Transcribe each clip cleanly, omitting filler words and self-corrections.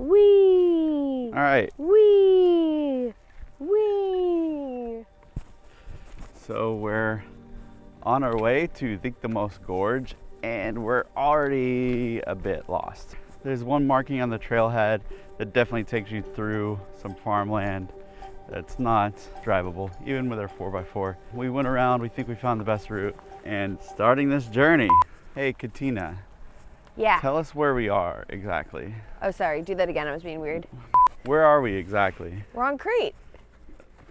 Whee! All right. Whee! Whee! So we're on our way to Diktamos Gorge, and we're already a bit lost. There's one marking on the trailhead that definitely takes you through some farmland that's not drivable, even with our 4x4. We went around, we think we found the best route, and starting this journey. Hey, Katina. Yeah. Tell us where we are exactly. Oh, sorry. Do that again. I was being weird. Where are we exactly? We're on Crete.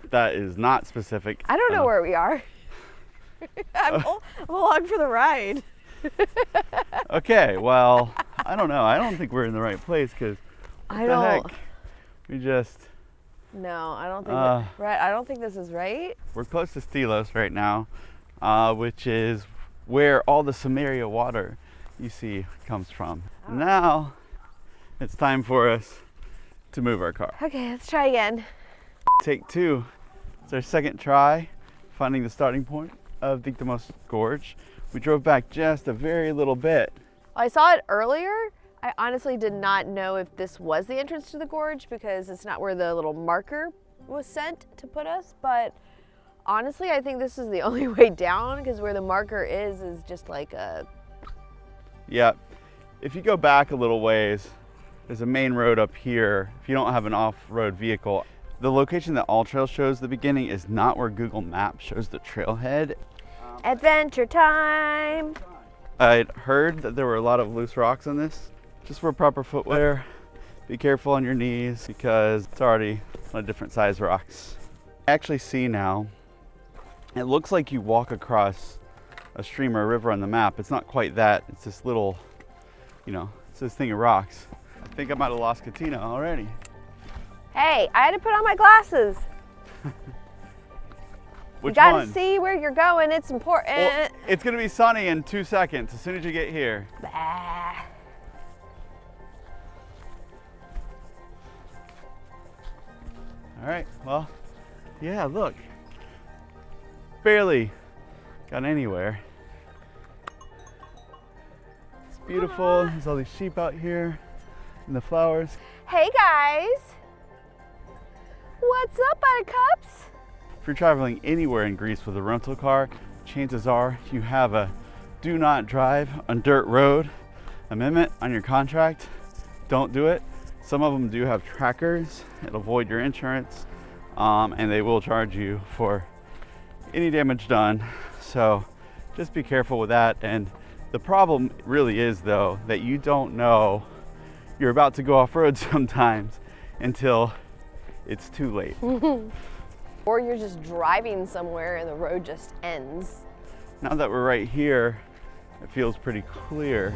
That is not specific. I don't know where we are. I'm along for the ride. Okay, well, I don't know. I don't think we're in the right place because I don't. heck? We just. No, I don't think. Right. I don't think this is right. We're close to Stylos right now, which is where all the Samaria water you see comes from. Oh. Now it's time for us to move our car. Okay, let's try again. Take two. It's our second try finding the starting point of Diktamos Gorge. We drove back just a very little bit. I saw it earlier. I honestly did not know if this was the entrance to the gorge because it's not where the little marker was sent to put us, but honestly, I think this is the only way down because where the marker is just like a... Yeah, if you go back a little ways, there's a main road up here. If you don't have an off-road vehicle, the location that All Trails shows the beginning is not where Google Maps shows the trailhead. Adventure time! I'd heard that there were a lot of loose rocks on this. Just wear proper footwear. Be careful on your knees because it's already on a different size rocks. I actually see now, it looks like you walk across a stream or a river on the map. It's not quite that. It's this little, it's this thing of rocks. I think I might have lost Katina already. Hey, I had to put on my glasses. Which you gotta one? see where you're going. It's important. Well, it's gonna be sunny in 2 seconds as soon as you get here. Bah. All right, well, yeah, look. Barely got anywhere. It's beautiful. There's all these sheep out here and the flowers. Hey guys. What's up, buttercups? If you're traveling anywhere in Greece with a rental car, chances are you have a do not drive on dirt road amendment on your contract. Don't do it. Some of them do have trackers. It'll void your insurance, and they will charge you for any damage done. So just be careful with that. And the problem really is, though, that you don't know you're about to go off-road sometimes until it's too late. Or you're just driving somewhere and the road just ends. Now that we're right here, it feels pretty clear.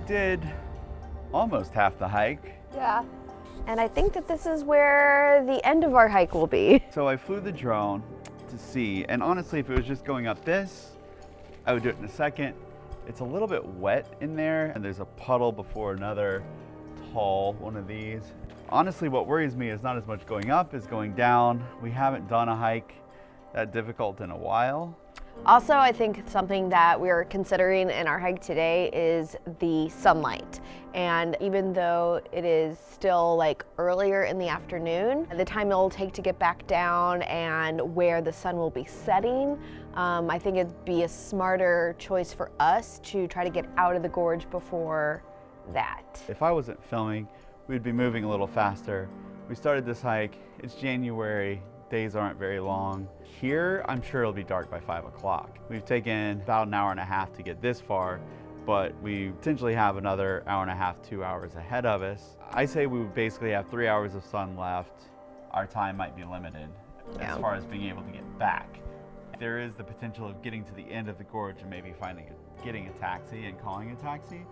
Did almost half the hike. Yeah. And I think that this is where the end of our hike will be. So I flew the drone to see, and honestly, if it was just going up this, I would do it in a second. It's a little bit wet in there, and there's a puddle before another tall one of these. Honestly, what worries me is not as much going up as going down. We haven't done a hike that difficult in a while. Also, I think something that we're considering in our hike today is the sunlight. And even though it is still like earlier in the afternoon, the time it'll take to get back down and where the sun will be setting, I think it'd be a smarter choice for us to try to get out of the gorge before that. If I wasn't filming, we'd be moving a little faster. We started this hike, it's January, days aren't very long. Here, I'm sure it'll be dark by 5 o'clock. We've taken about an hour and a half to get this far, but we potentially have another hour and a half, 2 hours ahead of us. I say we would basically have 3 hours of sun left. Our time might be limited as far as being able to get back. There is the potential of getting to the end of the gorge and maybe getting a taxi and calling a taxi.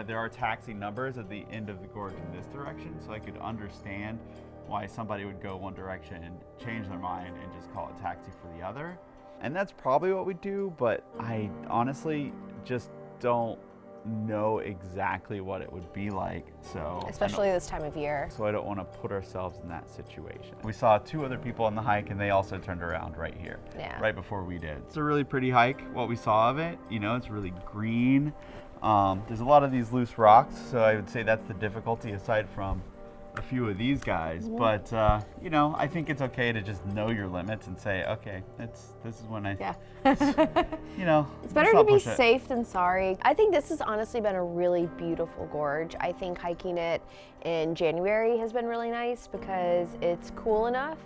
There are taxi numbers at the end of the gorge in this direction, so I could understand why somebody would go one direction and change their mind and just call a taxi for the other. And that's probably what we do, but I honestly just don't know exactly what it would be like. So Especially this time of year. So I don't want to put ourselves in that situation. We saw 2 other people on the hike and they also turned around right here, right before we did. It's a really pretty hike, what we saw of it. You know, it's really green. There's a lot of these loose rocks, so I would say that's the difficulty aside from a few of these guys. But you know, I think it's okay to just know your limits and say, okay, this is when I, you know, it's better to be safe than sorry. I think this has honestly been a really beautiful gorge. I think hiking it in January has been really nice because it's cool enough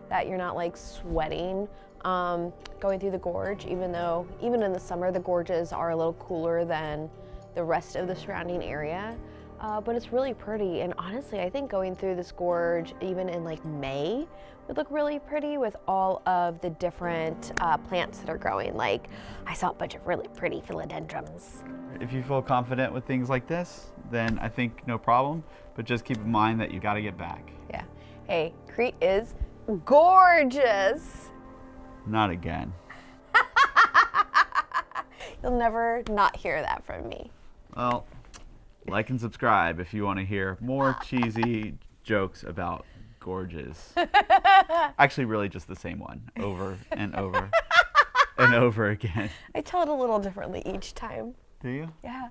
that you're not like sweating going through the gorge, even though even in the summer the gorges are a little cooler than the rest of the surrounding area. But it's really pretty, and honestly I think going through this gorge even in like May would look really pretty with all of the different plants that are growing. Like I saw a bunch of really pretty philodendrons. If you feel confident with things like this, then I think no problem, but just keep in mind that you got to get back. Yeah. Hey, Crete is gorgeous. Not again. You'll never not hear that from me. Well, like and subscribe if you want to hear more cheesy jokes about gorges. Actually, really just the same one over and over and over again. I tell it a little differently each time. Do you? Yeah.